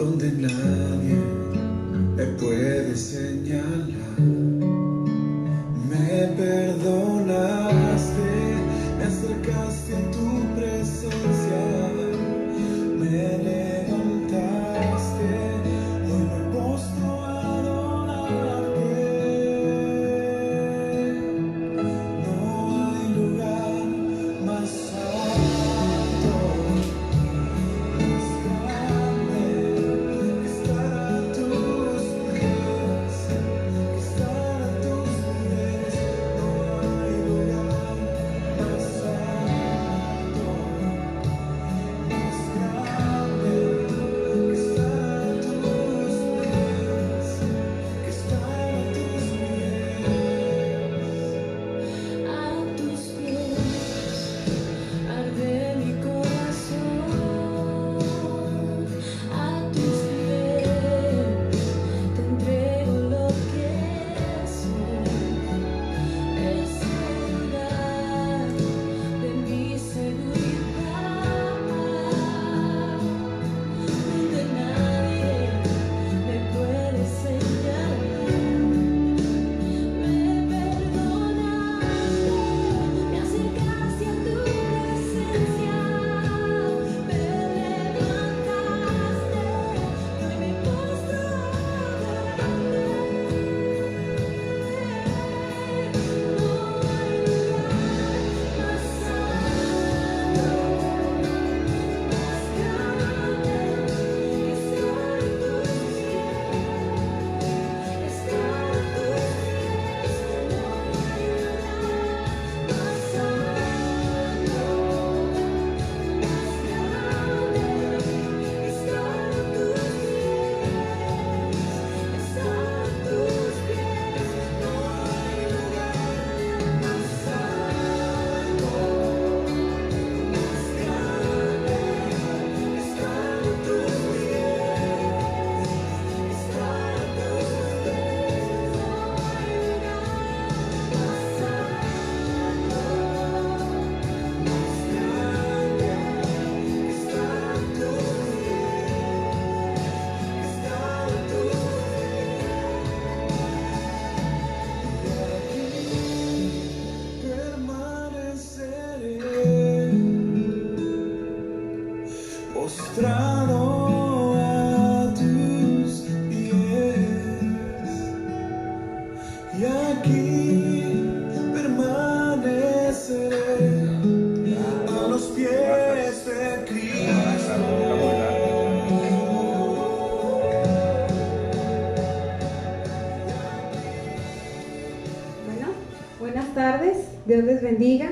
donde nadie me puede señalar. Me perdonaste, me acercaste en tu presencia, me levantaste, hoy me postro a adorarte. No hay lugar más alto, más grande que estar a tus pies, que estar a tus pies. No hay lugar más alto, más grande que estar a tus pies, que estar a tus pies. A tus pies arde mi corazón, a tus pies te entrego lo que soy. Es el lugar de mi seguridad, donde nadie me puede señalar. Me perdonaste, me acercaste a tu presencia, me levantaste, hoy me postro a adorarte. No hay lugar más alto, más grande que estar a tus pies, estar a tus pies. No hay lugar más alto, más grande que estar a tus pies, estar a tus pies. No hay lugar más alto, más grande que estar a tus pies, estar a tus pies. No hay lugar más alto, más grande que estar a tus pies, estar a tus pies. Y aquí permaneceré, postrado a tus pies. Y aquí permaneceré a los pies de Cristo. Bueno, buenas tardes, Dios les bendiga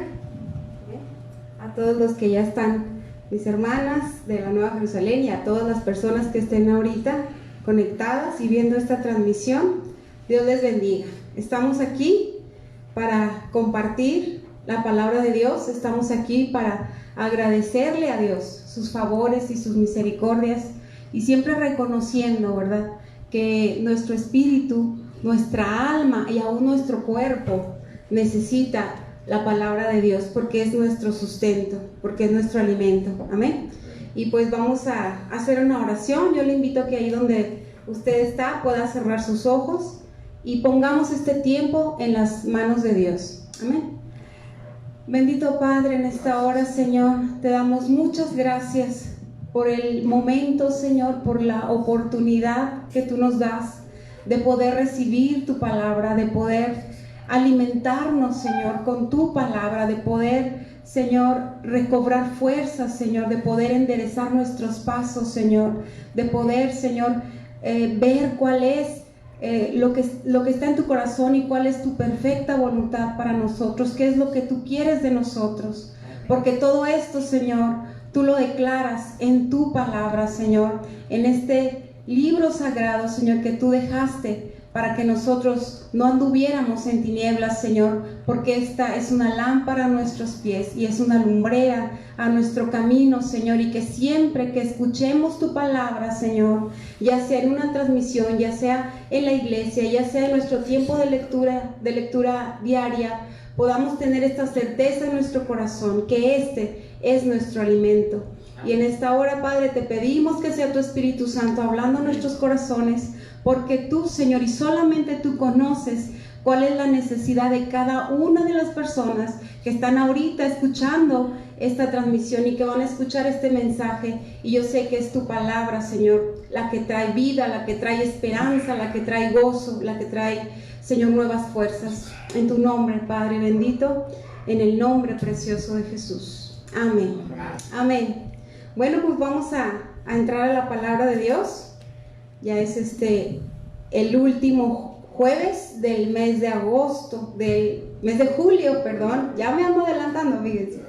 a todos los que ya están, mis hermanas de la Nueva Jerusalén, y a todas las personas que estén ahorita conectadas y viendo esta transmisión. Dios les bendiga. Estamos aquí para compartir la palabra de Dios, estamos aquí para agradecerle a Dios sus favores y sus misericordias, y siempre reconociendo, ¿verdad?, que nuestro espíritu, nuestra alma y aún nuestro cuerpo necesita la palabra de Dios, porque es nuestro sustento, porque es nuestro alimento. Amén. Y pues vamos a hacer una oración. Yo le invito a que ahí donde usted está pueda cerrar sus ojos y pongamos este tiempo en las manos de Dios. Amén. Bendito Padre, en esta hora, Señor, te damos muchas gracias por el momento, Señor, por la oportunidad que tú nos das de poder recibir tu palabra, de poder alimentarnos, Señor, con tu palabra, de poder, Señor, recobrar fuerzas, Señor, de poder enderezar nuestros pasos, Señor, de poder, Señor, ver cuál es lo que está en tu corazón y cuál es tu perfecta voluntad para nosotros, qué es lo que tú quieres de nosotros, porque todo esto, Señor, tú lo declaras en tu palabra, Señor, en este libro sagrado, Señor, que tú dejaste para que nosotros no anduviéramos en tinieblas, Señor, porque esta es una lámpara a nuestros pies y es una lumbrera a nuestro camino, Señor, y que siempre que escuchemos tu palabra, Señor, ya sea en una transmisión, ya sea en la iglesia, ya sea en nuestro tiempo de lectura diaria, podamos tener esta certeza en nuestro corazón, que este es nuestro alimento. Y en esta hora, Padre, te pedimos que sea tu Espíritu Santo hablando en nuestros corazones, porque tú, Señor, y solamente tú conoces cuál es la necesidad de cada una de las personas que están ahorita escuchando esta transmisión y que van a escuchar este mensaje. Y yo sé que es tu palabra, Señor, la que trae vida, la que trae esperanza, la que trae gozo, la que trae, Señor, nuevas fuerzas. En tu nombre, Padre bendito, en el nombre precioso de Jesús. Amén. Amén. Bueno, pues vamos a entrar a la palabra de Dios. Ya es el último jueves del mes de agosto, del mes de julio, perdón. Ya me ando adelantando, fíjense.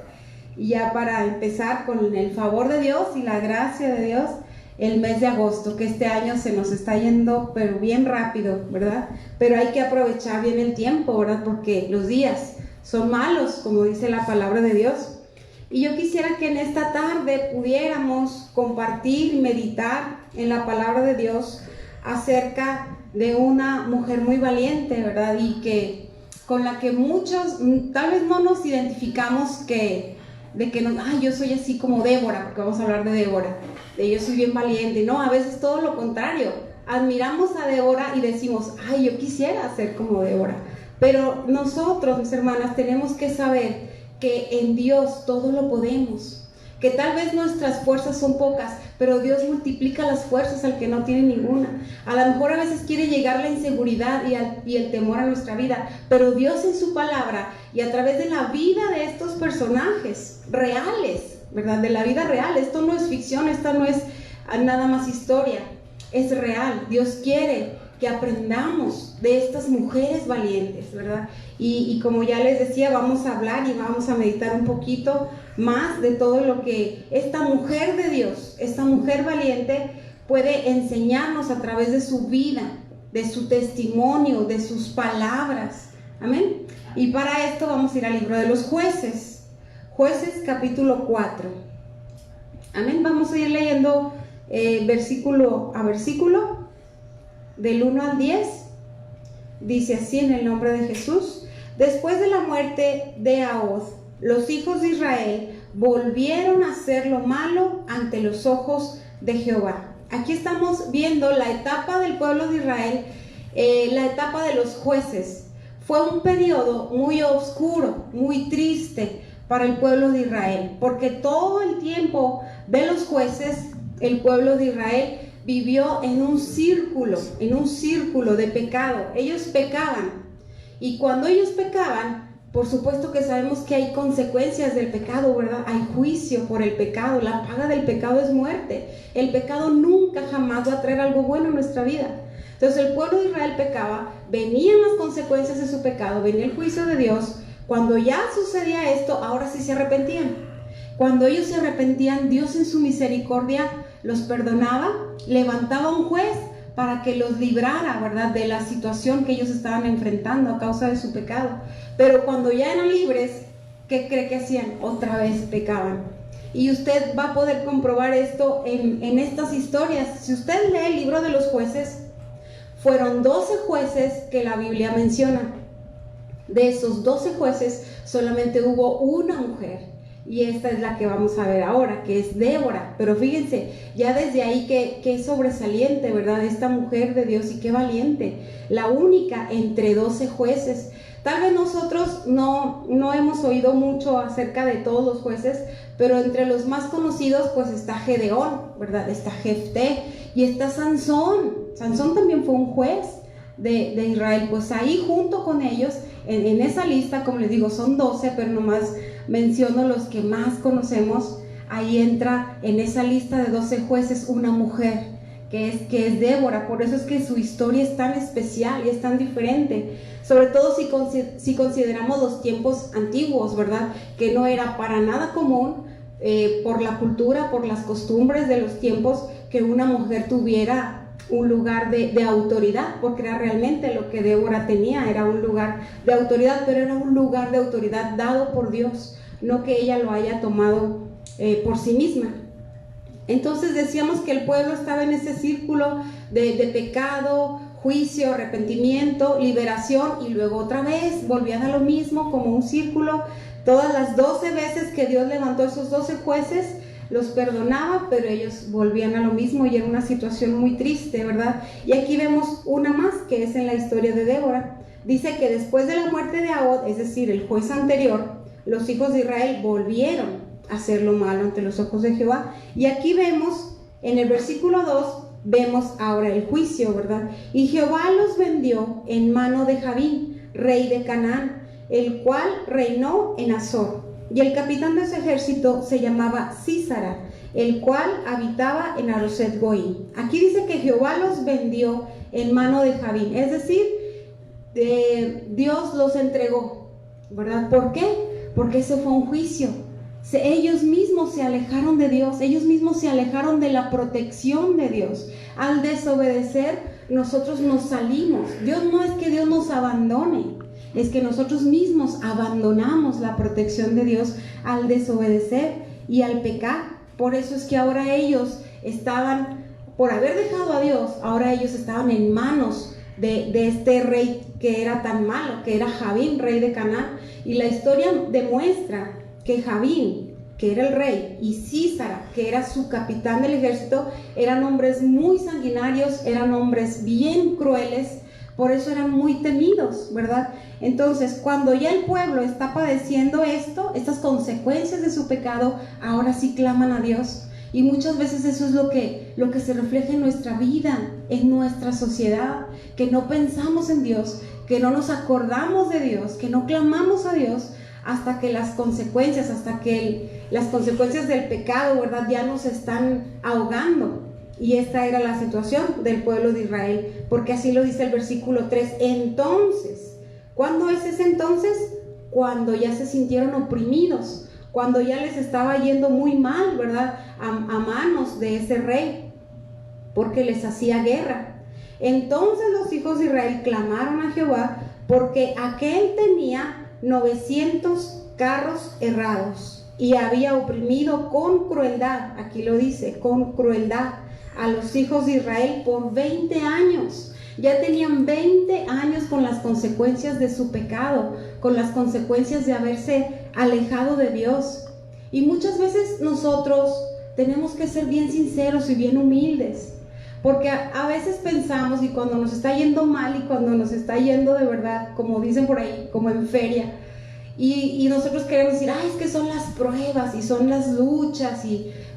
Y ya para empezar con el favor de Dios y la gracia de Dios, el mes de agosto, que este año se nos está yendo, pero bien rápido, ¿verdad? Pero hay que aprovechar bien el tiempo, ¿verdad? Porque los días son malos, como dice la palabra de Dios. Y yo quisiera que en esta tarde pudiéramos compartir y meditar en la palabra de Dios acerca de una mujer muy valiente, ¿verdad? Y que con la que muchos tal vez no nos identificamos yo soy así como Débora, porque vamos a hablar de Débora, de yo soy bien valiente. No, a veces todo lo contrario, admiramos a Débora y decimos, ay, yo quisiera ser como Débora. Pero nosotros, mis hermanas, tenemos que saber que en Dios todo lo podemos, que tal vez nuestras fuerzas son pocas, pero Dios multiplica las fuerzas al que no tiene ninguna. A lo mejor a veces quiere llegar la inseguridad y el temor a nuestra vida, pero Dios en su palabra y a través de la vida de estos personajes reales, ¿verdad? De la vida real, esto no es ficción, esto no es nada más historia, es real. Dios quiere que aprendamos de estas mujeres valientes, ¿verdad? Y como ya les decía, vamos a hablar y vamos a meditar un poquito más de todo lo que esta mujer de Dios, esta mujer valiente puede enseñarnos a través de su vida, de su testimonio, de sus palabras. Amén. Y para esto vamos a ir al libro de los Jueces, Jueces capítulo 4. Amén. Vamos a ir leyendo versículo a versículo, del 1 al 10, dice así en el nombre de Jesús: después de la muerte de Ahaz, los hijos de Israel volvieron a hacer lo malo ante los ojos de Jehová. Aquí estamos viendo la etapa del pueblo de Israel, la etapa de los jueces. Fue un periodo muy oscuro, muy triste para el pueblo de Israel, porque todo el tiempo de los jueces, el pueblo de Israel vivió en un círculo de pecado. Ellos pecaban, y cuando ellos pecaban, por supuesto que sabemos que hay consecuencias del pecado, ¿verdad? Hay juicio por el pecado. La paga del pecado es muerte. El pecado nunca jamás va a traer algo bueno en nuestra vida. Entonces el pueblo de Israel pecaba, venían las consecuencias de su pecado, venía el juicio de Dios. Cuando ya sucedía esto, ahora sí se arrepentían. Cuando ellos se arrepentían, Dios en su misericordia los perdonaba, levantaba un juez para que los librara, ¿verdad?, de la situación que ellos estaban enfrentando a causa de su pecado. Pero cuando ya eran libres, ¿qué cree que hacían? Otra vez pecaban. Y usted va a poder comprobar esto en estas historias. Si usted lee el libro de los jueces, fueron 12 jueces que la Biblia menciona. De esos 12 jueces, solamente hubo una mujer. Y esta es la que vamos a ver ahora, que es Débora. Pero fíjense, ya desde ahí que sobresaliente, ¿verdad? Esta mujer de Dios, y qué valiente. La única entre 12 jueces. Tal vez nosotros no hemos oído mucho acerca de todos los jueces, pero entre los más conocidos pues está Gedeón, ¿verdad? Está Jefté y está Sansón. Sansón también fue un juez de Israel. Pues ahí junto con ellos, en esa lista, como les digo, son 12, pero nomás menciono los que más conocemos. Ahí entra en esa lista de 12 jueces una mujer, que es Débora. Por eso es que su historia es tan especial y es tan diferente, sobre todo si consideramos los tiempos antiguos, ¿verdad? Que no era para nada común, por la cultura, por las costumbres de los tiempos, que una mujer tuviera un lugar de autoridad, porque era realmente lo que Débora tenía, era un lugar de autoridad, pero era un lugar de autoridad dado por Dios, no que ella lo haya tomado por sí misma. Entonces decíamos que el pueblo estaba en ese círculo de pecado, juicio, arrepentimiento, liberación, y luego otra vez volvían a lo mismo, como un círculo. Todas las 12 veces que Dios levantó esos 12 jueces, los perdonaba, pero ellos volvían a lo mismo y era una situación muy triste, ¿verdad? Y aquí vemos una más, que es en la historia de Débora. Dice que después de la muerte de Ahod, es decir, el juez anterior, los hijos de Israel volvieron a hacer lo malo ante los ojos de Jehová. Y aquí vemos, en el versículo 2, vemos ahora el juicio, ¿verdad? Y Jehová los vendió en mano de Jabín, rey de Canaán, el cual reinó en Azor. Y el capitán de su ejército se llamaba Sísara, el cual habitaba en Aroset Goim. Aquí dice que Jehová los vendió en mano de Jabín, es decir, Dios los entregó, ¿verdad? ¿Por qué? Porque ese fue un juicio. Ellos mismos se alejaron de Dios, ellos mismos se alejaron de la protección de Dios. Al desobedecer, nosotros nos salimos. Dios no es que Dios nos abandone, es que nosotros mismos abandonamos la protección de Dios al desobedecer y al pecar. Por eso es que ahora ellos estaban, por haber dejado a Dios, ahora ellos estaban en manos de este rey que era tan malo, que era Jabín, rey de Canaán. Y la historia demuestra que Jabín, que era el rey, y Sísara, que era su capitán del ejército, eran hombres muy sanguinarios, eran hombres bien crueles, por eso eran muy temidos, ¿verdad? Entonces, cuando ya el pueblo está padeciendo estas consecuencias de su pecado, ahora sí claman a Dios. Y muchas veces eso es lo que se refleja en nuestra vida, en nuestra sociedad, que no pensamos en Dios, que no nos acordamos de Dios, que no clamamos a Dios hasta que las consecuencias del pecado, ¿verdad?, ya nos están ahogando. Y esta era la situación del pueblo de Israel, porque así lo dice el versículo 3. Entonces, ¿cuándo es ese entonces? Cuando ya se sintieron oprimidos, cuando ya les estaba yendo muy mal, ¿verdad?, a manos de ese rey, porque les hacía guerra. Entonces los hijos de Israel clamaron a Jehová, porque aquel tenía 900 carros errados y había oprimido con crueldad, aquí lo dice, con crueldad, a los hijos de Israel por 20 años. Ya tenían 20 años con las consecuencias de su pecado, con las consecuencias de haberse alejado de Dios. Y muchas veces nosotros tenemos que ser bien sinceros y bien humildes, porque a veces pensamos, y cuando nos está yendo mal y cuando nos está yendo de verdad, como dicen por ahí, como en feria, y nosotros queremos decir, es que son las pruebas y son las luchas,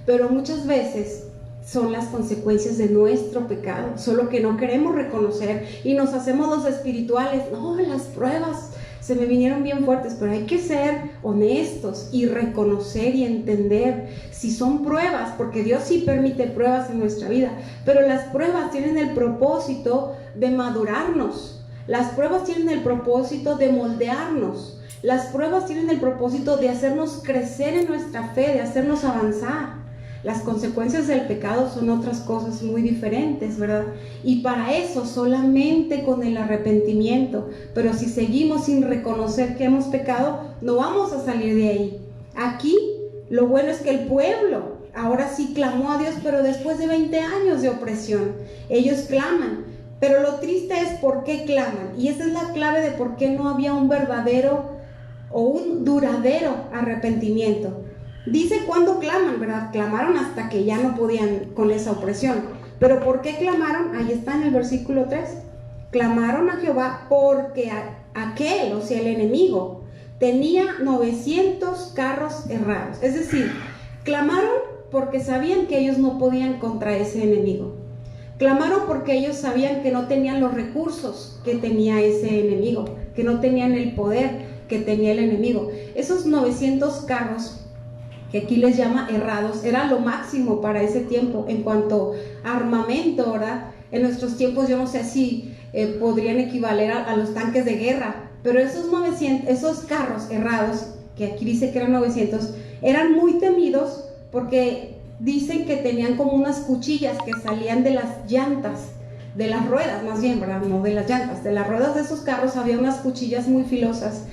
pero muchas veces son las consecuencias de nuestro pecado, solo que no queremos reconocer y nos hacemos los espirituales. No, las pruebas se me vinieron bien fuertes, pero hay que ser honestos y reconocer y entender si son pruebas, porque Dios sí permite pruebas en nuestra vida, pero las pruebas tienen el propósito de madurarnos, las pruebas tienen el propósito de moldearnos, las pruebas tienen el propósito de hacernos crecer en nuestra fe, de hacernos avanzar. Las consecuencias del pecado son otras cosas muy diferentes, ¿verdad? Y para eso solamente con el arrepentimiento. Pero si seguimos sin reconocer que hemos pecado, no vamos a salir de ahí. Aquí lo bueno es que el pueblo ahora sí clamó a Dios, pero después de 20 años de opresión. Ellos claman, pero lo triste es por qué claman. Y esa es la clave de por qué no había un verdadero o un duradero arrepentimiento. Dice cuándo claman, ¿verdad? Clamaron hasta que ya no podían con esa opresión. ¿Pero por qué clamaron? Ahí está en el versículo 3. Clamaron a Jehová porque aquel, o sea, el enemigo, tenía 900 carros errados. Es decir, clamaron porque sabían que ellos no podían contra ese enemigo. Clamaron porque ellos sabían que no tenían los recursos que tenía ese enemigo, que no tenían el poder que tenía el enemigo. Esos 900 carros, que aquí les llama errados, era lo máximo para ese tiempo en cuanto a armamento, ¿verdad? En nuestros tiempos yo no sé si podrían equivaler a los tanques de guerra, pero esos carros errados, que aquí dice que eran 900, eran muy temidos porque dicen que tenían como unas cuchillas que salían de las llantas, de las ruedas más bien, ¿verdad? No de las llantas, de las ruedas de esos carros había unas cuchillas muy filosas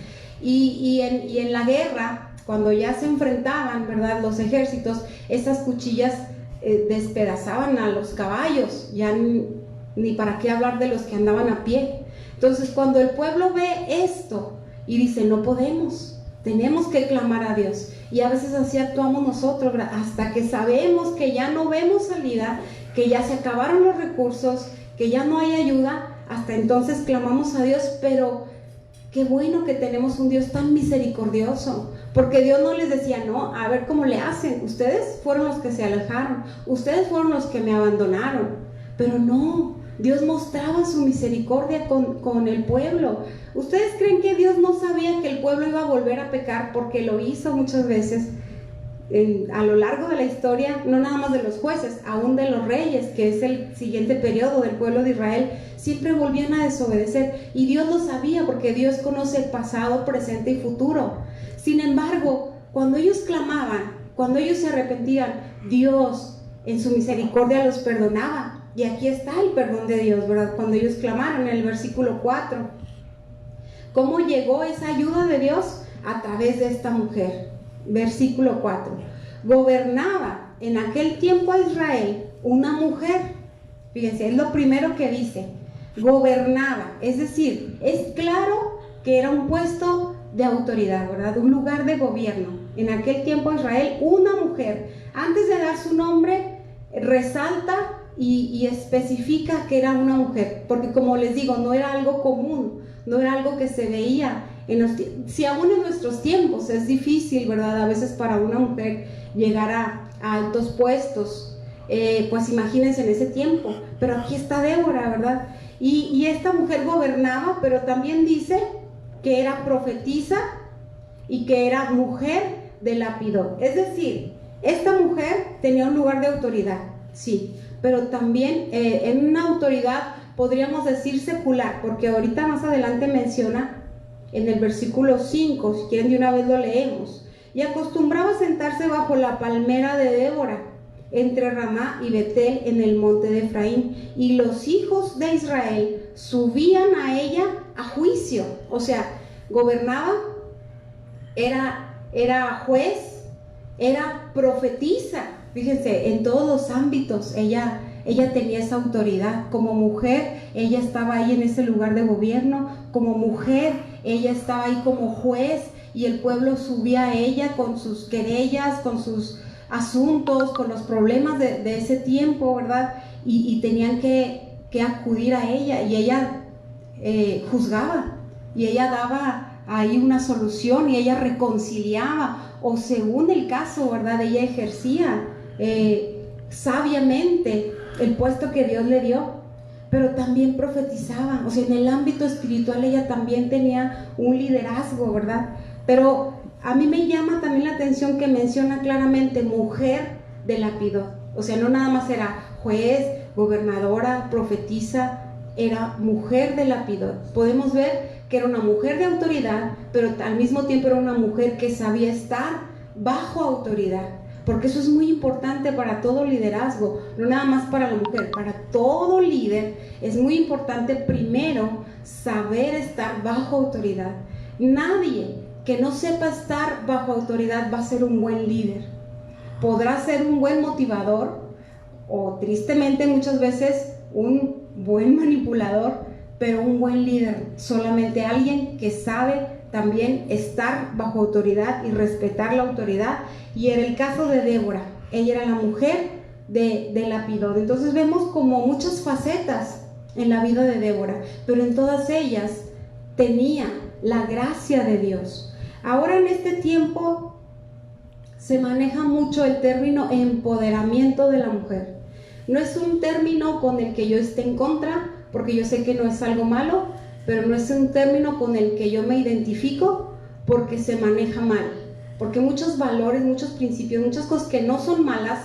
y en la guerra, cuando ya se enfrentaban, ¿verdad?, los ejércitos, esas cuchillas despedazaban a los caballos, ya ni para qué hablar de los que andaban a pie. Entonces, cuando el pueblo ve esto y dice, no podemos, Tenemos que clamar a Dios. Y a veces así actuamos nosotros, ¿verdad? Hasta que sabemos que ya no vemos salida, que ya se acabaron los recursos, que ya no hay ayuda, hasta entonces clamamos a Dios. Pero qué bueno que tenemos un Dios tan misericordioso, porque Dios no les decía, no, a ver cómo le hacen, ustedes fueron los que se alejaron, ustedes fueron los que me abandonaron. Pero no, Dios mostraba su misericordia con el pueblo. ¿Ustedes creen que Dios no sabía que el pueblo iba a volver a pecar? Porque lo hizo muchas veces a lo largo de la historia, no nada más de los jueces, aún de los reyes, que es el siguiente periodo del pueblo de Israel, siempre volvían a desobedecer. Y Dios lo sabía, porque Dios conoce el pasado, presente y futuro. Sin embargo, cuando ellos clamaban, cuando ellos se arrepentían, Dios en su misericordia los perdonaba. Y aquí está el perdón de Dios, ¿verdad? Cuando ellos clamaron en el versículo 4. ¿Cómo llegó esa ayuda de Dios? A través de esta mujer. Versículo 4. Gobernaba en aquel tiempo a Israel una mujer. Fíjense, es lo primero que dice. Gobernaba, es decir, es claro que era un puesto de autoridad, ¿verdad? Un lugar de gobierno. En aquel tiempo Israel, una mujer. Antes de dar su nombre, resalta y especifica que era una mujer, porque como les digo, no era algo común, no era algo que se veía si aún en nuestros tiempos es difícil, ¿verdad? A veces para una mujer llegar a altos puestos, pues imagínense en ese tiempo. Pero aquí está Débora, ¿verdad? Y esta mujer gobernaba, pero también dice que era profetisa y que era mujer de Lapidot. Es decir, esta mujer tenía un lugar de autoridad, sí, pero también en una autoridad, podríamos decir secular, porque ahorita más adelante menciona en el versículo 5, si quieren de una vez lo leemos. Y acostumbraba sentarse bajo la palmera de Débora, entre Ramá y Betel, en el monte de Efraín, y los hijos de Israel subían a ella a juicio. O sea, gobernaba, era juez, era profetisa. Fíjense, en todos los ámbitos ella tenía esa autoridad. Como mujer, ella estaba ahí en ese lugar de gobierno. Como mujer, ella estaba ahí como juez, y el pueblo subía a ella con sus querellas, con sus asuntos, con los problemas de ese tiempo, ¿verdad? Y tenían que acudir a ella, y ella juzgaba, y ella daba ahí una solución, y ella reconciliaba, o según el caso, ¿verdad? Ella ejercía sabiamente el puesto que Dios le dio, pero también profetizaba. O sea, en el ámbito espiritual ella también tenía un liderazgo, ¿verdad? Pero a mí me llama también la atención que menciona claramente mujer de Lapidot. O sea, no nada más era juez, gobernadora, profetisa, era mujer de Lapidot. Podemos ver que era una mujer de autoridad, pero al mismo tiempo era una mujer que sabía estar bajo autoridad. Porque eso es muy importante para todo liderazgo, no nada más para la mujer, para todo líder es muy importante primero saber estar bajo autoridad. Nadie que no sepa estar bajo autoridad va a ser un buen líder. Podrá ser un buen motivador o tristemente muchas veces un buen manipulador, pero un buen líder, solamente alguien que sabe también estar bajo autoridad y respetar la autoridad. Y era el caso de Débora, ella era la mujer de Lapidot. Entonces vemos como muchas facetas en la vida de Débora, pero en todas ellas tenía la gracia de Dios. Ahora en este tiempo se maneja mucho el término empoderamiento de la mujer. No es un término con el que yo esté en contra, porque yo sé que no es algo malo, pero no es un término con el que yo me identifico, porque se maneja mal, porque muchos valores, muchos principios, muchas cosas que no son malas,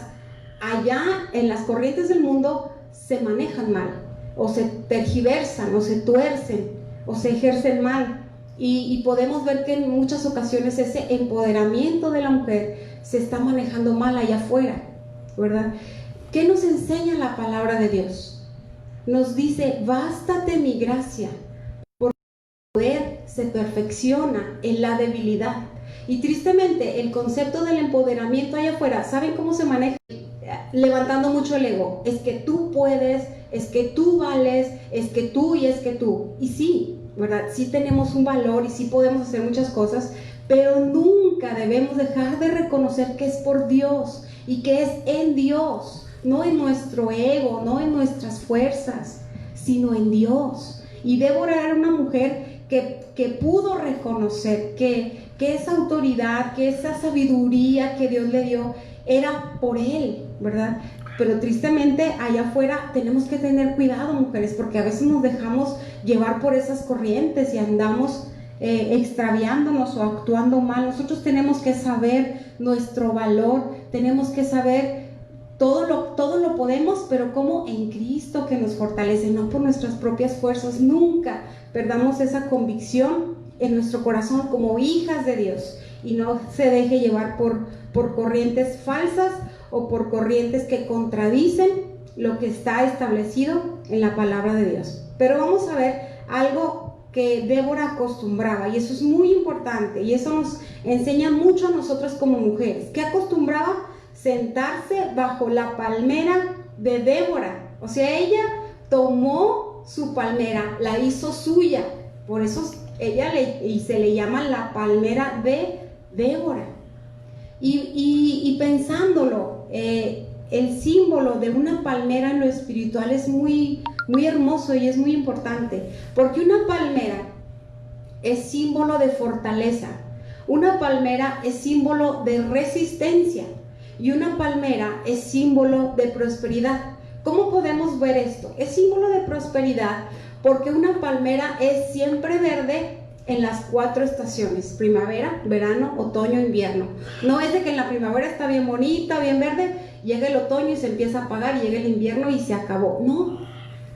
allá en las corrientes del mundo se manejan mal, o se tergiversan, o se tuercen, o se ejercen mal, y podemos ver que en muchas ocasiones ese empoderamiento de la mujer se está manejando mal allá afuera, ¿verdad? ¿Qué nos enseña la palabra de Dios? Nos dice, bástate mi gracia, porque el poder se perfecciona en la debilidad. Y tristemente el concepto del empoderamiento allá afuera, ¿saben cómo se maneja? Levantando mucho el ego. Es que tú puedes, es que tú vales, es que tú y es que tú. Y sí, ¿verdad? Sí tenemos un valor y sí podemos hacer muchas cosas, pero nunca debemos dejar de reconocer que es por Dios y que es en Dios, no en nuestro ego, no en nuestras fuerzas, sino en Dios. Y Débora era una mujer que pudo reconocer que esa autoridad, que esa sabiduría que Dios le dio era por Él, ¿verdad? Pero tristemente allá afuera tenemos que tener cuidado, mujeres, porque a veces nos dejamos llevar por esas corrientes y andamos extraviándonos o actuando mal. Nosotros tenemos que saber nuestro valor, tenemos que saber todo lo podemos, pero como en Cristo que nos fortalece, no por nuestras propias fuerzas. Nunca perdamos esa convicción en nuestro corazón como hijas de Dios y no se deje llevar por corrientes falsas o por corrientes que contradicen lo que está establecido en la palabra de Dios. Pero vamos a ver algo que Débora acostumbraba, y eso es muy importante, y eso nos enseña mucho a nosotros como mujeres. ¿Qué acostumbraba? Sentarse bajo la palmera de Débora. O sea, ella tomó su palmera, la hizo suya, por eso se le llama la palmera de Débora. Y pensándolo, el símbolo de una palmera en lo espiritual es muy, muy hermoso y es muy importante, porque una palmera es símbolo de fortaleza, una palmera es símbolo de resistencia y una palmera es símbolo de prosperidad. ¿Cómo podemos ver esto? Es símbolo de prosperidad porque una palmera es siempre verde en las 4 estaciones: primavera, verano, otoño, invierno. No es de que en la primavera está bien bonita, bien verde, llega el otoño y se empieza a apagar, llega el invierno y se acabó. No,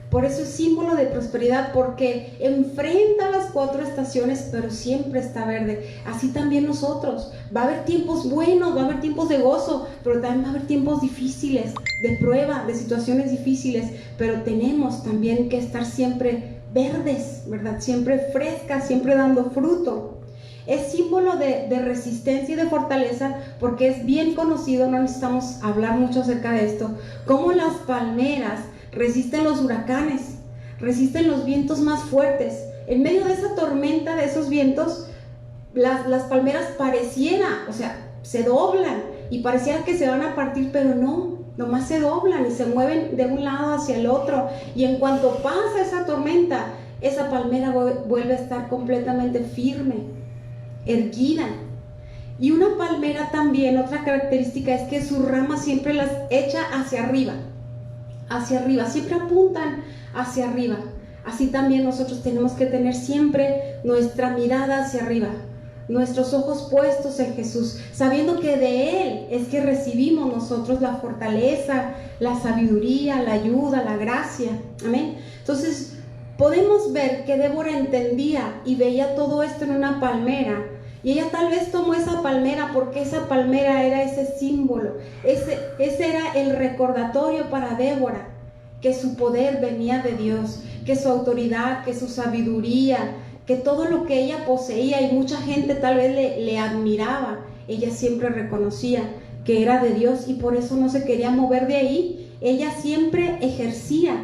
por eso es símbolo de prosperidad, porque enfrenta las 4 estaciones, pero siempre está verde. Así también nosotros. Va a haber tiempos buenos, va a haber tiempos de gozo, pero también va a haber tiempos difíciles, de prueba, de situaciones difíciles, pero tenemos también que estar siempre verdes, ¿verdad? Siempre frescas, siempre dando fruto. Es símbolo de resistencia y de fortaleza, porque es bien conocido, no necesitamos hablar mucho acerca de esto, cómo las palmeras resisten los huracanes, resisten los vientos más fuertes. En medio de esa tormenta, de esos vientos, las palmeras pareciera, o sea, se doblan y pareciera que se van a partir, pero no, nomás se doblan y se mueven de un lado hacia el otro, y en cuanto pasa esa tormenta, esa palmera vuelve a estar completamente firme, erguida. Y una palmera también, otra característica es que sus ramas siempre las echa hacia arriba, siempre apuntan hacia arriba. Así también nosotros tenemos que tener siempre nuestra mirada hacia arriba, nuestros ojos puestos en Jesús, sabiendo que de Él es que recibimos nosotros la fortaleza, la sabiduría, la ayuda, la gracia. Amén. Entonces podemos ver que Débora entendía y veía todo esto en una palmera, y ella tal vez tomó esa palmera porque esa palmera era ese símbolo, ese era el recordatorio para Débora, que su poder venía de Dios, que su autoridad, que su sabiduría, que todo lo que ella poseía, y mucha gente tal vez le admiraba, ella siempre reconocía que era de Dios y por eso no se quería mover de ahí. Ella siempre ejercía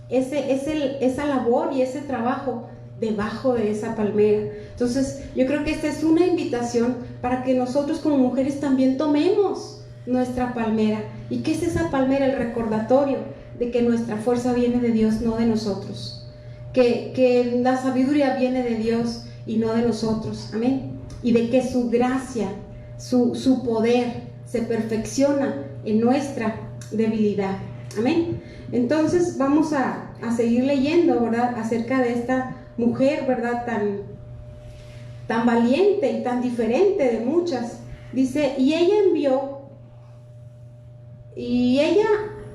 esa labor y ese trabajo debajo de esa palmera. Entonces yo creo que esta es una invitación para que nosotros como mujeres también tomemos nuestra palmera. ¿Y qué es esa palmera? El recordatorio de que nuestra fuerza viene de Dios, no de nosotros, que la sabiduría viene de Dios y no de nosotros. Amén. Y de que su gracia, su poder se perfecciona en nuestra debilidad. Amén. Entonces vamos a seguir leyendo, ¿verdad?, acerca de esta mujer, ¿verdad?, tan valiente y tan diferente de muchas. Dice, y ella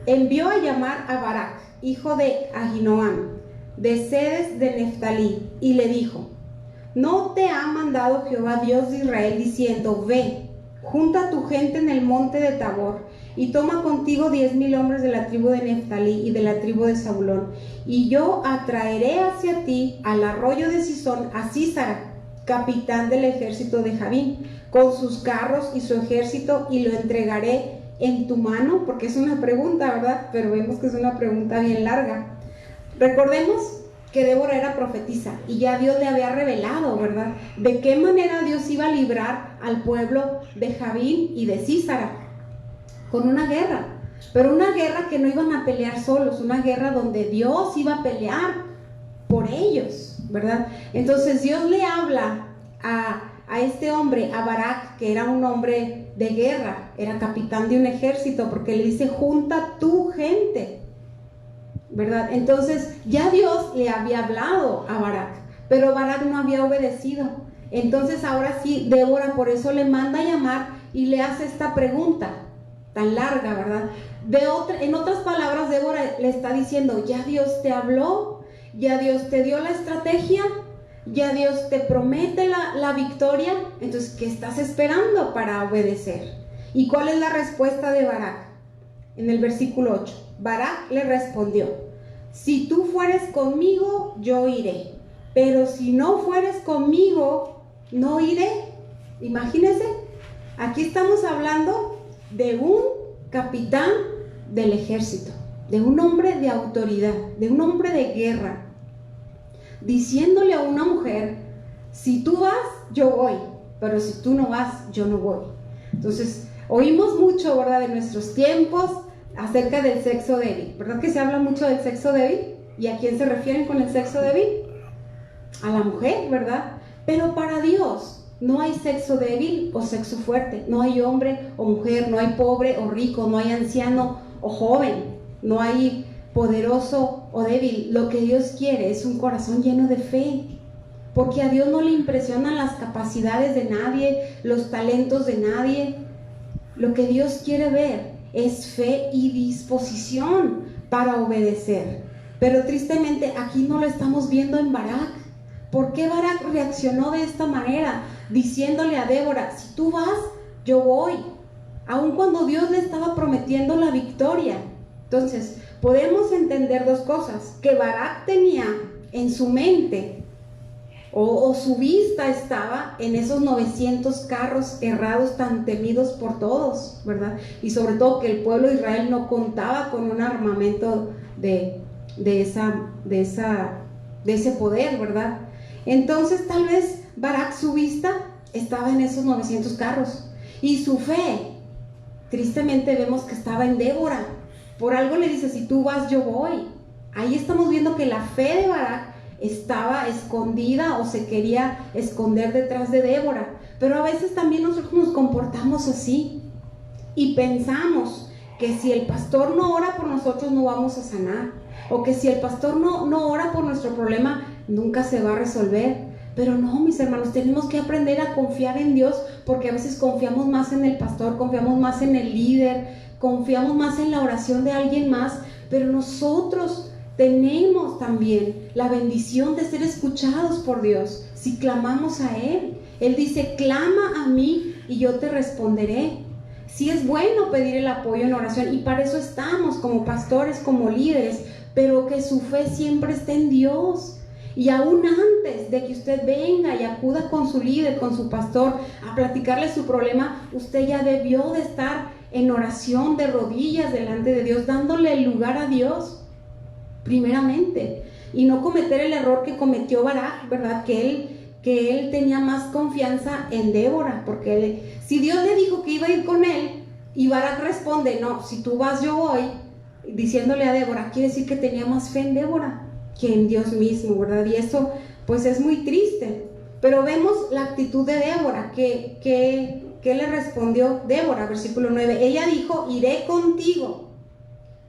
envió a llamar a Barak, hijo de Ahinoam, de Cedes de Neftalí, y le dijo, ¿no te ha mandado Jehová Dios de Israel diciendo, ve, junta a tu gente en el monte de Tabor, y toma contigo 10,000 hombres de la tribu de Neftalí y de la tribu de Zabulón, y yo atraeré hacia ti al arroyo de Sisón a Sísara, capitán del ejército de Jabín, con sus carros y su ejército, y lo entregaré en tu mano? Porque es una pregunta, ¿verdad? Pero vemos que es una pregunta bien larga. Recordemos que Débora era profetisa y ya Dios le había revelado, ¿verdad? De qué manera Dios iba a librar al pueblo de Jabín y de Sísara con una guerra, pero una guerra que no iban a pelear solos, una guerra donde Dios iba a pelear por ellos, ¿verdad? Entonces Dios le habla a este hombre, a Barak, que era un hombre de guerra, era capitán de un ejército, porque le dice: junta tu gente, ¿verdad? Entonces ya Dios le había hablado a Barak, pero Barak no había obedecido. Entonces ahora sí, Débora por eso le manda a llamar y le hace esta pregunta tan larga, ¿verdad? En otras palabras, Débora le está diciendo: ya Dios te habló, ya Dios te dio la estrategia, ya Dios te promete la victoria, entonces ¿qué estás esperando para obedecer? ¿Y cuál es la respuesta de Barak? En el versículo 8, Barak le respondió: si tú fueres conmigo, yo iré, pero si no fueres conmigo, no iré. Imagínense, aquí estamos hablando de un capitán del ejército, de un hombre de autoridad, de un hombre de guerra, diciéndole a una mujer: si tú vas, yo voy, pero si tú no vas, yo no voy. Entonces, oímos mucho, ¿verdad?, de nuestros tiempos acerca del sexo débil, ¿verdad? Que se habla mucho del sexo débil. ¿Y a quién se refieren con el sexo débil? A la mujer, ¿verdad? Pero para Dios no hay sexo débil o sexo fuerte, no hay hombre o mujer, no hay pobre o rico, no hay anciano o joven, no hay poderoso o débil. Lo que Dios quiere es un corazón lleno de fe, porque a Dios no le impresionan las capacidades de nadie, los talentos de nadie. Lo que Dios quiere ver es fe y disposición para obedecer. Pero tristemente aquí no lo estamos viendo en Barak. ¿Por qué Barak reaccionó de esta manera? Diciéndole a Débora: si tú vas, yo voy, aun cuando Dios le estaba prometiendo la victoria. Entonces, podemos entender dos cosas: que Barak tenía en su mente o su vista estaba en esos 900 carros errados tan temidos por todos, ¿verdad? Y sobre todo que el pueblo de Israel no contaba con un armamento de ese poder, ¿verdad? Entonces tal vez Barak, su vista estaba en esos 900 carros, y su fe, tristemente vemos que estaba en Débora. Por algo le dice: si tú vas, yo voy. Ahí estamos viendo que la fe de Barak estaba escondida o se quería esconder detrás de Débora. Pero a veces también nosotros nos comportamos así y pensamos que si el pastor no ora por nosotros no vamos a sanar, o que si el pastor no ora por nuestro problema nunca se va a resolver. Pero no, mis hermanos, tenemos que aprender a confiar en Dios, porque a veces confiamos más en el pastor, confiamos más en el líder, confiamos más en la oración de alguien más, pero nosotros tenemos también la bendición de ser escuchados por Dios si clamamos a Él. Él dice: clama a mí y yo te responderé. Sí, es bueno pedir el apoyo en oración, y para eso estamos como pastores, como líderes, pero que su fe siempre esté en Dios. Y aún antes de que usted venga y acuda con su líder, con su pastor, a platicarle su problema, usted ya debió de estar en oración, de rodillas delante de Dios, dándole el lugar a Dios primeramente, y no cometer el error que cometió Barak, ¿verdad? Que él tenía más confianza en Débora, porque si Dios le dijo que iba a ir con él y Barak responde: no, si tú vas, yo voy, diciéndole a Débora, quiere decir que tenía más fe en Débora que en Dios mismo, ¿verdad? Y eso pues es muy triste. Pero vemos la actitud de Débora. ¿Qué le respondió Débora? Versículo 9, ella dijo: iré contigo,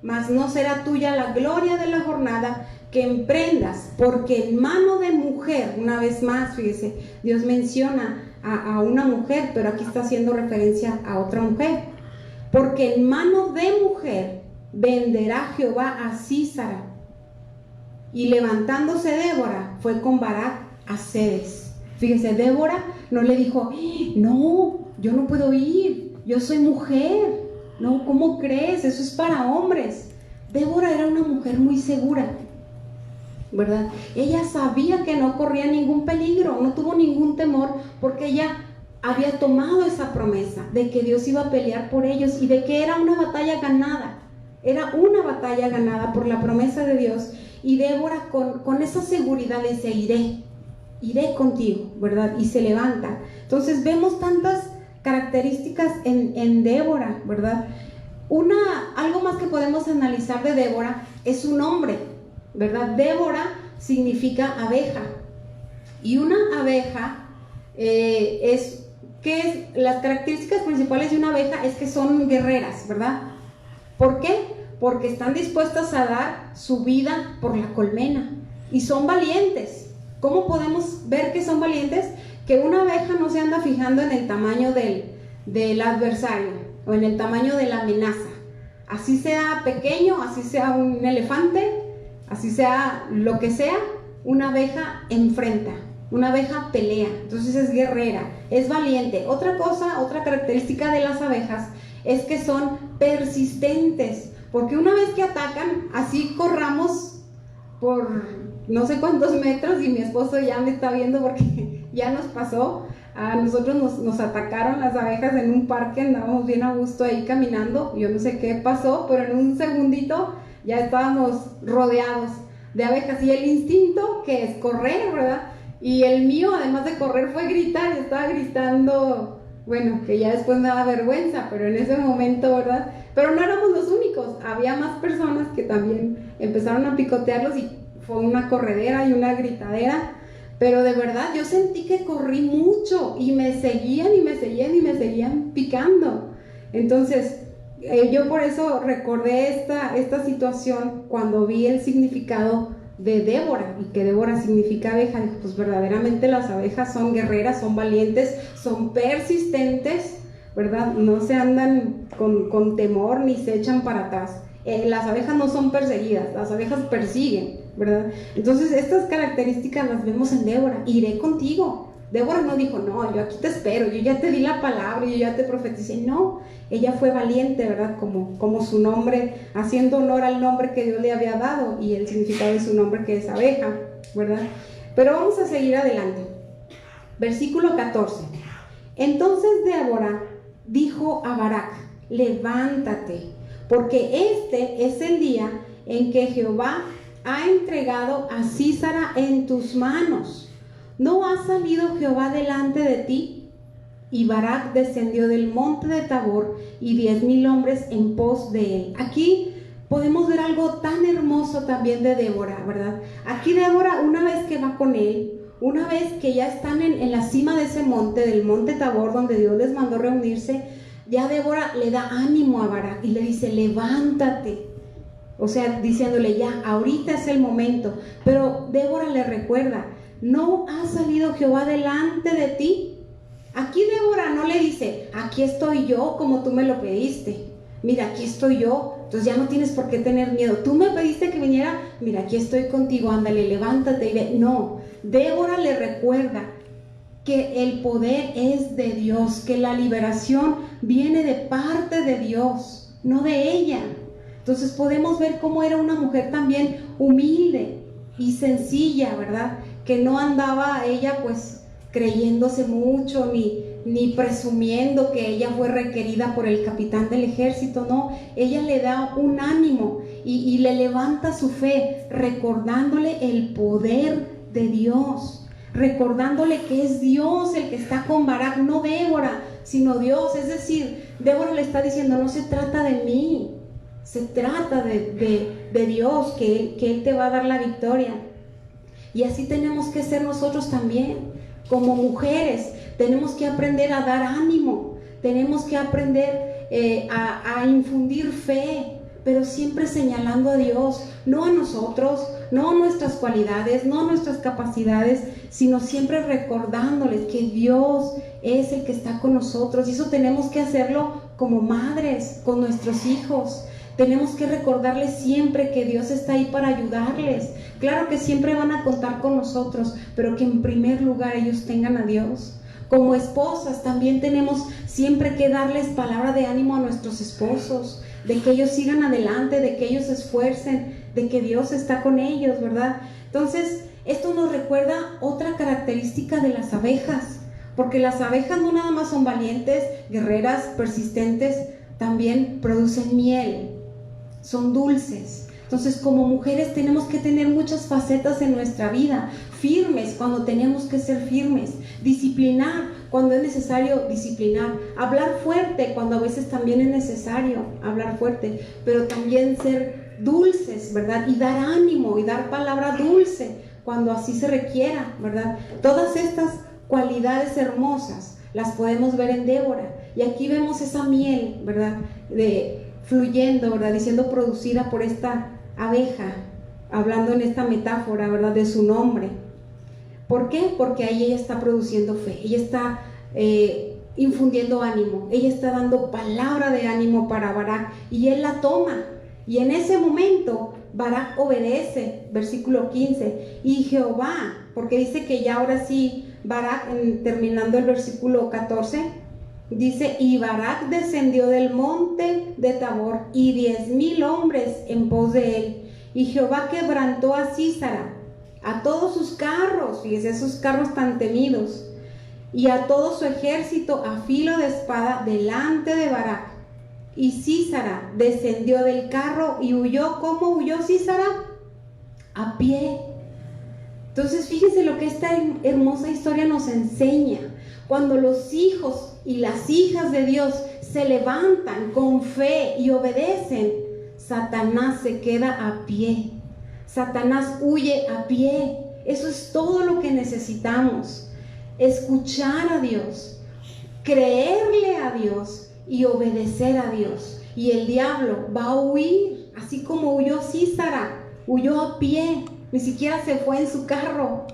mas no será tuya la gloria de la jornada que emprendas, porque en mano de mujer, una vez más, fíjese, Dios menciona a una mujer, pero aquí está haciendo referencia a otra mujer. Porque en mano de mujer venderá Jehová a Sísara. Y levantándose Débora, fue con Barak a Cedes. Fíjense, Débora no le dijo: no, yo no puedo ir, yo soy mujer. No, ¿cómo crees? Eso es para hombres. Débora era una mujer muy segura, ¿verdad? Ella sabía que no corría ningún peligro, no tuvo ningún temor, porque ella había tomado esa promesa de que Dios iba a pelear por ellos y de que era una batalla ganada. Era una batalla ganada por la promesa de Dios. Y Débora con esa seguridad dice, iré contigo, ¿verdad? Y se levanta. Entonces vemos tantas características en Débora, ¿verdad? Algo más que podemos analizar de Débora es su nombre, ¿verdad? Débora significa abeja. Y una abeja las características principales de una abeja es que son guerreras, ¿verdad? ¿Por qué? Porque están dispuestas a dar su vida por la colmena y son valientes. ¿Cómo podemos ver que son valientes? Que una abeja no se anda fijando en el tamaño del adversario o en el tamaño de la amenaza. Así sea pequeño, así sea un elefante, así sea lo que sea, una abeja enfrenta, una abeja pelea. Entonces es guerrera, es valiente. Otra característica de las abejas es que son persistentes, porque una vez que atacan, así corramos por no sé cuántos metros, y mi esposo ya me está viendo porque ya nos pasó. A nosotros nos atacaron las abejas en un parque, andábamos bien a gusto ahí caminando, yo no sé qué pasó, pero en un segundito ya estábamos rodeados de abejas, y el instinto que es correr, ¿verdad? Y el mío, además de correr, fue gritar. Estaba gritando, bueno, que ya después me da vergüenza, pero en ese momento, ¿verdad? Pero no éramos los únicos, había más personas que también empezaron a picotearlos y fue una corredera y una gritadera. Pero de verdad yo sentí que corrí mucho y me seguían picando. Entonces yo por eso recordé esta situación cuando vi el significado de Débora, y que Débora significa abeja. Pues verdaderamente las abejas son guerreras, son valientes, son persistentes, ¿verdad? No se andan con temor ni se echan para atrás. Las abejas no son perseguidas, las abejas persiguen, ¿verdad? Entonces estas características las vemos en Débora. Iré contigo. Débora no dijo, no, yo aquí te espero, yo ya te di la palabra, yo ya te profeticé. No, ella fue valiente, ¿verdad? Como su nombre, haciendo honor al nombre que Dios le había dado y el significado de su nombre, que es abeja, ¿verdad? Pero vamos a seguir adelante. Versículo 14. Entonces Débora dijo a Barak, levántate, porque este es el día en que Jehová ha entregado a Sísara en tus manos. ¿No ha salido Jehová delante de ti? Y Barak descendió del monte de Tabor y 10,000 hombres en pos de él. Aquí podemos ver algo tan hermoso también de Débora, ¿verdad? Aquí Débora, una vez que va con él, una vez que ya están en la cima de ese monte, del monte Tabor, donde Dios les mandó reunirse, ya Débora le da ánimo a Barak y le dice, levántate. O sea, diciéndole, ya, ahorita es el momento. Pero Débora le recuerda, ¿no ha salido Jehová delante de ti? Aquí Débora no le dice, aquí estoy yo como tú me lo pediste. Mira, aquí estoy yo, entonces ya no tienes por qué tener miedo. Tú me pediste que viniera, mira, aquí estoy contigo, ándale, levántate y ve. No, Débora le recuerda que el poder es de Dios, que la liberación viene de parte de Dios, no de ella. Entonces podemos ver cómo era una mujer también humilde y sencilla, ¿verdad? Que no andaba ella pues creyéndose mucho ni presumiendo que ella fue requerida por el capitán del ejército. No, ella le da un ánimo y le levanta su fe, recordándole el poder de Dios, recordándole que es Dios el que está con Barak, no Débora, sino Dios. Es decir, Débora le está diciendo, no se trata de mí, se trata de Dios, que Él te va a dar la victoria. Y así tenemos que ser nosotros también, como mujeres. Tenemos que aprender a dar ánimo, tenemos que aprender a infundir fe, pero siempre señalando a Dios, no a nosotros, no a nuestras cualidades, no a nuestras capacidades, sino siempre recordándoles que Dios es el que está con nosotros. Y eso tenemos que hacerlo como madres, con nuestros hijos. Tenemos que recordarles siempre que Dios está ahí para ayudarles. Claro que siempre van a contar con nosotros, pero que en primer lugar ellos tengan a Dios. Como esposas también tenemos siempre que darles palabra de ánimo a nuestros esposos, de que ellos sigan adelante, de que ellos se esfuercen, de que Dios está con ellos, ¿verdad? Entonces, esto nos recuerda otra característica de las abejas, porque las abejas no nada más son valientes, guerreras, persistentes, también producen miel, son dulces. Entonces, como mujeres tenemos que tener muchas facetas en nuestra vida, firmes cuando tenemos que ser firmes, disciplinar cuando es necesario disciplinar, hablar fuerte cuando a veces también es necesario hablar fuerte, pero también ser dulces, ¿verdad? Y dar ánimo y dar palabra dulce cuando así se requiera, ¿verdad? Todas estas cualidades hermosas las podemos ver en Débora, y aquí vemos esa miel, ¿verdad? Fluyendo, ¿verdad? Diciendo producida por esta abeja, hablando en esta metáfora, ¿verdad? De su nombre. ¿Por qué? Porque ahí ella está produciendo fe, ella está infundiendo ánimo, ella está dando palabra de ánimo para Barak, y él la toma, y en ese momento Barak obedece, versículo 15, y Jehová, porque dice que ya ahora sí, Barak, terminando el versículo 14, dice, y Barak descendió del monte de Tabor, y 10,000 hombres en pos de él, y Jehová quebrantó a Sísara, a todos sus carros, fíjese, esos carros tan temidos, y a todo su ejército a filo de espada delante de Barak. Y Sísara descendió del carro y huyó. ¿Cómo huyó Sísara? A pie. Entonces fíjese lo que esta hermosa historia nos enseña. Cuando los hijos y las hijas de Dios se levantan con fe y obedecen, Satanás se queda a pie. Satanás huye a pie. Eso es todo lo que necesitamos. Escuchar a Dios, creerle a Dios y obedecer a Dios. Y el diablo va a huir, así como huyó Sísara, huyó a pie, ni siquiera se fue en su carro.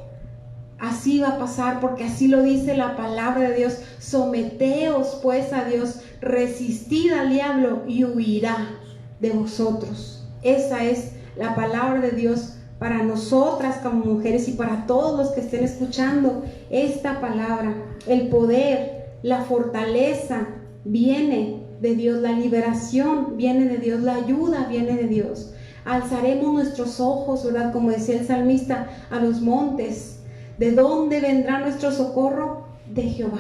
Así va a pasar, porque así lo dice la palabra de Dios. Someteos pues a Dios, resistid al diablo y huirá de vosotros. Esa es la palabra de Dios para nosotras como mujeres y para todos los que estén escuchando esta palabra. El poder, la fortaleza viene de Dios, la liberación viene de Dios, la ayuda viene de Dios. Alzaremos nuestros ojos, ¿verdad? Como decía el salmista, a los montes. ¿De dónde vendrá nuestro socorro? De Jehová.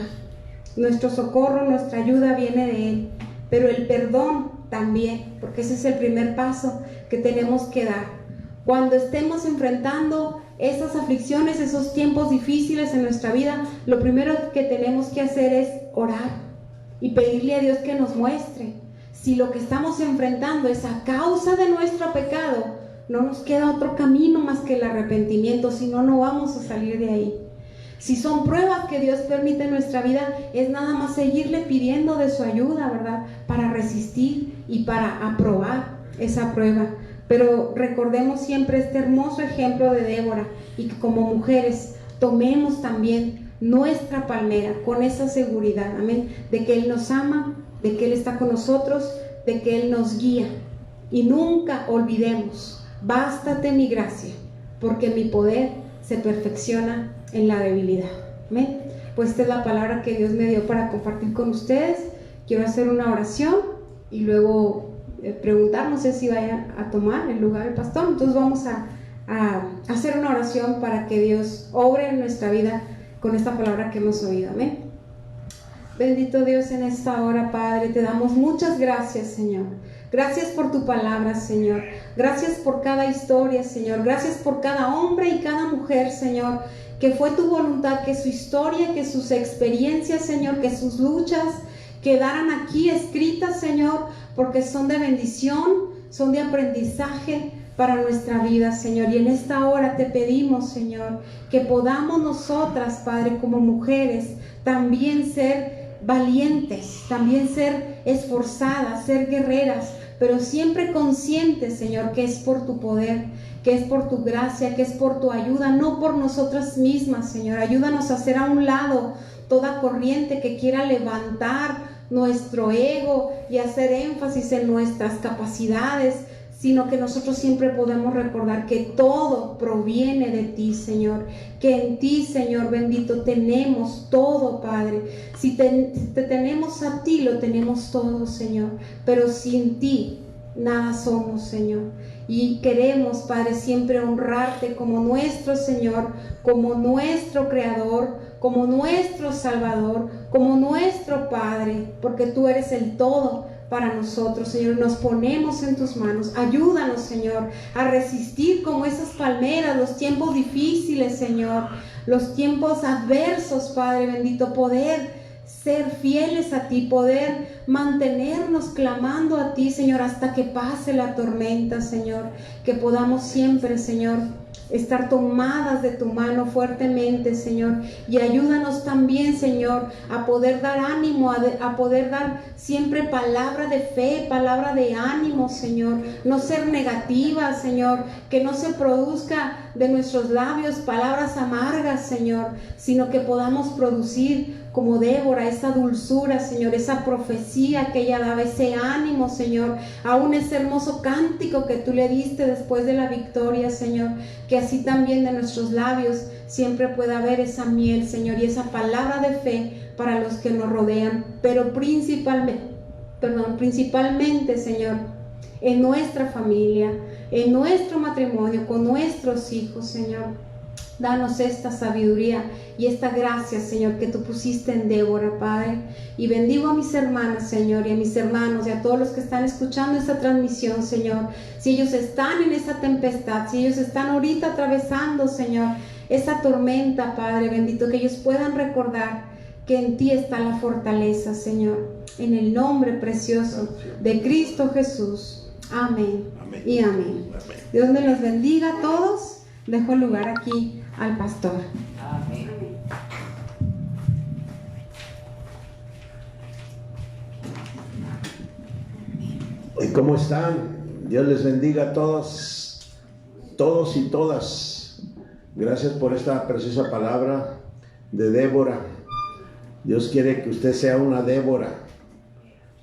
Nuestro socorro, nuestra ayuda viene de Él. Pero el perdón también, porque ese es el primer paso que tenemos que dar. Cuando estemos enfrentando esas aflicciones, esos tiempos difíciles en nuestra vida, lo primero que tenemos que hacer es orar y pedirle a Dios que nos muestre. Si lo que estamos enfrentando es a causa de nuestro pecado, no nos queda otro camino más que el arrepentimiento, si no, no vamos a salir de ahí. Si son pruebas que Dios permite en nuestra vida, es nada más seguirle pidiendo de su ayuda, ¿verdad? Para resistir y para aprobar esa prueba. Pero recordemos siempre este hermoso ejemplo de Débora, y que como mujeres tomemos también nuestra palmera con esa seguridad, amén, de que Él nos ama, de que Él está con nosotros, de que Él nos guía. Y nunca olvidemos, bástate mi gracia, porque mi poder se perfecciona en la debilidad. Amén. Pues esta es la palabra que Dios me dio para compartir con ustedes. Quiero hacer una oración y luego preguntar, no sé si vayan a tomar el lugar del pastor. Entonces vamos a hacer una oración para que Dios obre en nuestra vida con esta palabra que hemos oído. Amén. Bendito Dios, en esta hora, Padre, te damos muchas gracias, Señor. Gracias por tu palabra, Señor. Gracias por cada historia, Señor. Gracias por cada hombre y cada mujer, Señor, que fue tu voluntad que su historia, que sus experiencias, Señor, que sus luchas quedaran aquí escritas, Señor, porque son de bendición, son de aprendizaje para nuestra vida, Señor. Y en esta hora te pedimos, Señor, que podamos nosotras, Padre, como mujeres, también ser valientes, también ser esforzadas, ser guerreras, pero siempre conscientes, Señor, que es por tu poder, que es por tu gracia, que es por tu ayuda, no por nosotras mismas, Señor. Ayúdanos a hacer a un lado toda corriente que quiera levantar nuestro ego y hacer énfasis en nuestras capacidades, sino que nosotros siempre podemos recordar que todo proviene de ti, Señor, que en ti, Señor bendito, tenemos todo, Padre. Si te tenemos a ti, lo tenemos todo, Señor, pero sin ti nada somos, Señor. Y queremos, Padre, siempre honrarte como nuestro Señor, como nuestro Creador, como nuestro Salvador, como nuestro Padre, porque tú eres el todo para nosotros, Señor. Nos ponemos en tus manos. Ayúdanos, Señor, a resistir como esas palmeras los tiempos difíciles, Señor, los tiempos adversos, Padre bendito, poder ser fieles a ti, poder mantenernos clamando a ti, Señor, hasta que pase la tormenta, Señor, que podamos siempre, Señor, estar tomadas de tu mano fuertemente, Señor, y ayúdanos también, Señor, a poder dar ánimo, a poder dar siempre palabra de fe, palabra de ánimo, Señor, no ser negativas, Señor, que no se produzca de nuestros labios palabras amargas, Señor, sino que podamos producir como Débora esa dulzura, Señor, esa profecía que ella daba, ese ánimo, Señor, aún ese hermoso cántico que tú le diste después de la victoria, Señor, que así también de nuestros labios siempre pueda haber esa miel, Señor, y esa palabra de fe para los que nos rodean, pero principalmente, Señor, en nuestra familia, en nuestro matrimonio, con nuestros hijos, Señor. Danos esta sabiduría y esta gracia, Señor, que tú pusiste en Débora, Padre. Y bendigo a mis hermanas, Señor, y a mis hermanos y a todos los que están escuchando esta transmisión, Señor. Si ellos están en esa tempestad, si ellos están ahorita atravesando, Señor, esa tormenta, Padre bendito, que ellos puedan recordar que en ti está la fortaleza, Señor. En el nombre precioso de Cristo Jesús. Amén. Amén. Y amén. Amén. Dios me los bendiga a todos. Dejo el lugar aquí al pastor. Amén. ¿Y cómo están? Dios les bendiga a todos y todas. Gracias por esta preciosa palabra de Débora. Dios quiere que usted sea una Débora,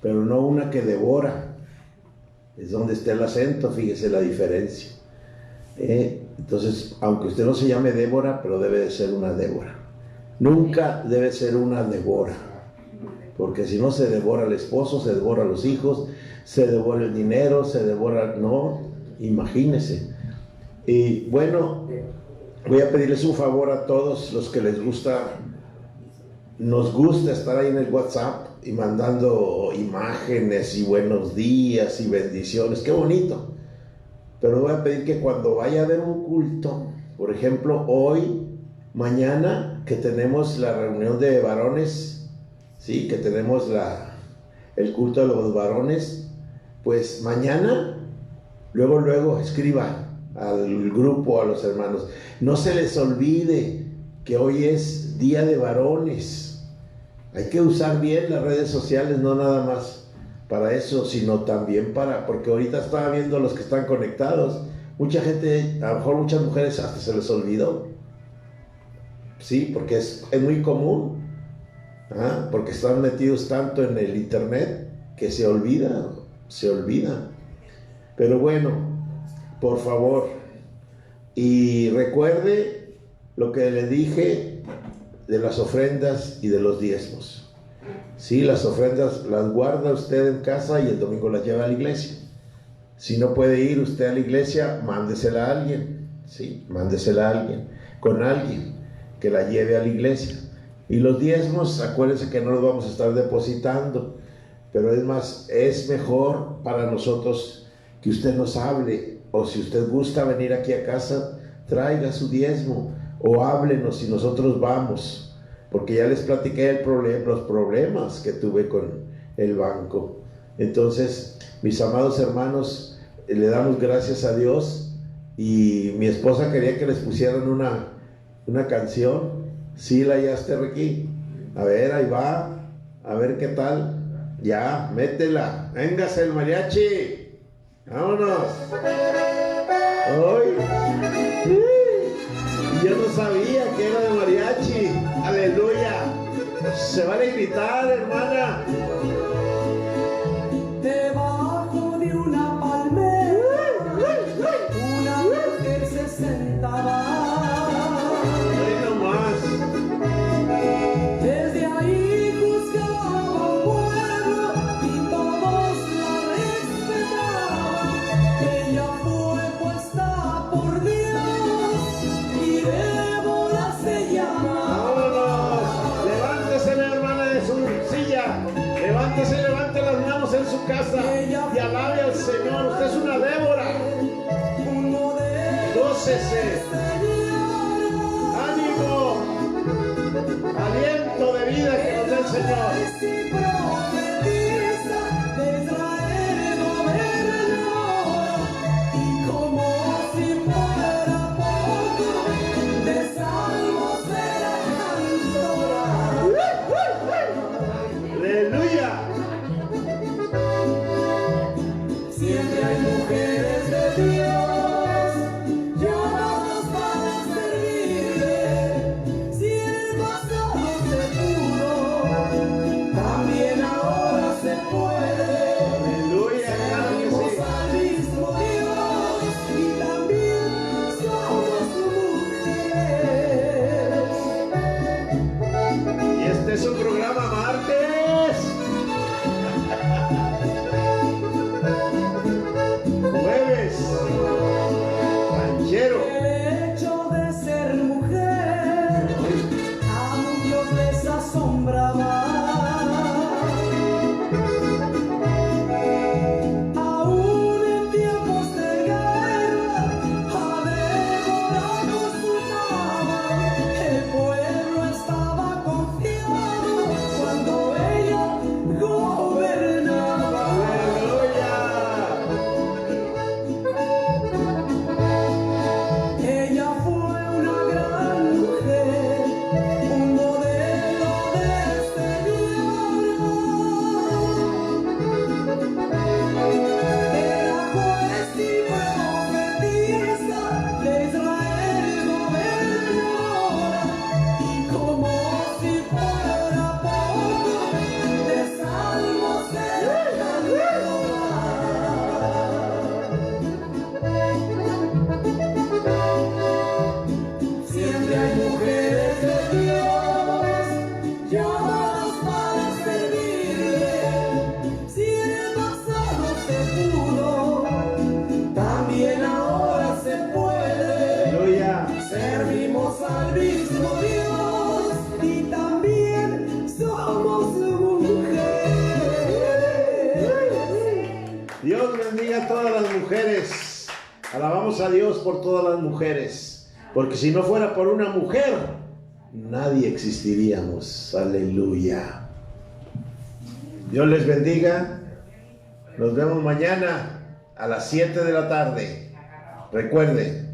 pero no una que devora. Es donde está el acento, fíjese la diferencia. Entonces, aunque usted no se llame Débora, pero debe de ser una Débora. Nunca debe ser una devora, porque si no se devora el esposo, se devora los hijos, se devora el dinero, se devora... No, imagínese. Y bueno, voy a pedirles un favor a todos los que les gusta, nos gusta estar ahí en el WhatsApp y mandando imágenes y buenos días y bendiciones. ¡Qué bonito! Pero voy a pedir que cuando vaya a haber un culto, por ejemplo, hoy, mañana, que tenemos la reunión de varones, sí, que tenemos el culto de los varones, pues mañana, luego escriba al grupo, a los hermanos. No se les olvide que hoy es Día de Varones. Hay que usar bien las redes sociales, no nada más para eso, sino también porque ahorita estaba viendo los que están conectados, mucha gente, a lo mejor muchas mujeres hasta se les olvidó, sí, porque es muy común, porque están metidos tanto en el internet que se olvida, pero bueno, por favor, y recuerde lo que le dije de las ofrendas y de los diezmos. Sí, las ofrendas las guarda usted en casa y el domingo las lleva a la iglesia. Si no puede ir usted a la iglesia, mándesela a alguien. Sí, mándesela a alguien, con alguien que la lleve a la iglesia. Y los diezmos, acuérdense que no los vamos a estar depositando, pero es mejor para nosotros que usted nos hable, o si usted gusta venir aquí a casa, traiga su diezmo, o háblenos y nosotros vamos. Porque ya les platiqué los problemas que tuve con el banco. Entonces, mis amados hermanos, le damos gracias a Dios. Y mi esposa quería que les pusieran una canción. ¿Sí la hallaste, Ricky? A ver, ahí va. A ver qué tal. Ya, métela. Véngase el mariachi. Vámonos. ¡Ay! Yo no sabía que era de mariachi. Aleluya. Se vale gritar, hermana. Debajo de una palmera, una mujer se sentaba. Ahí nomás. Desde ahí juzgaba al pueblo y todos la respetaban. Ella fue puesta por Dios y Débora se llama. Vámonos. Levántese, mi hermana, de su silla. gócese. Ánimo, aliento de vida que nos da el Señor. Aleluya. Siempre hay mujeres de Dios, llamadas para servirle. Si en el pasado se pudo, también ahora se puede. Aleluya, claro que Servimos sí. al mismo Dios y también somos mujeres. Y este es un programa martes. Jueves. Ranchero. El hecho de ser mujer a muchos les asombraba. Aún en tiempos de guerra, a Débora consumaba. El pueblo estaba confiado cuando ella gobernaba. Aleluya. Ella fue una gran mujer, un modelo de Señor. Era juez y profetisa de Israel gobernadora, y como si fuera poco, de salmos era cantadora. Siempre hay mujeres de Dios, llamadas para servirle. Si en el pasado se pudo, también ahora se puede. Aleluya. Servimos al mismo Dios y también somos mujeres. Dios bendiga a todas las mujeres. Alabamos a Dios por todas las mujeres. Porque si no fuera por una mujer, nadie existiríamos. Aleluya. Dios les bendiga. Nos vemos mañana a las 7 de la tarde. Recuerde,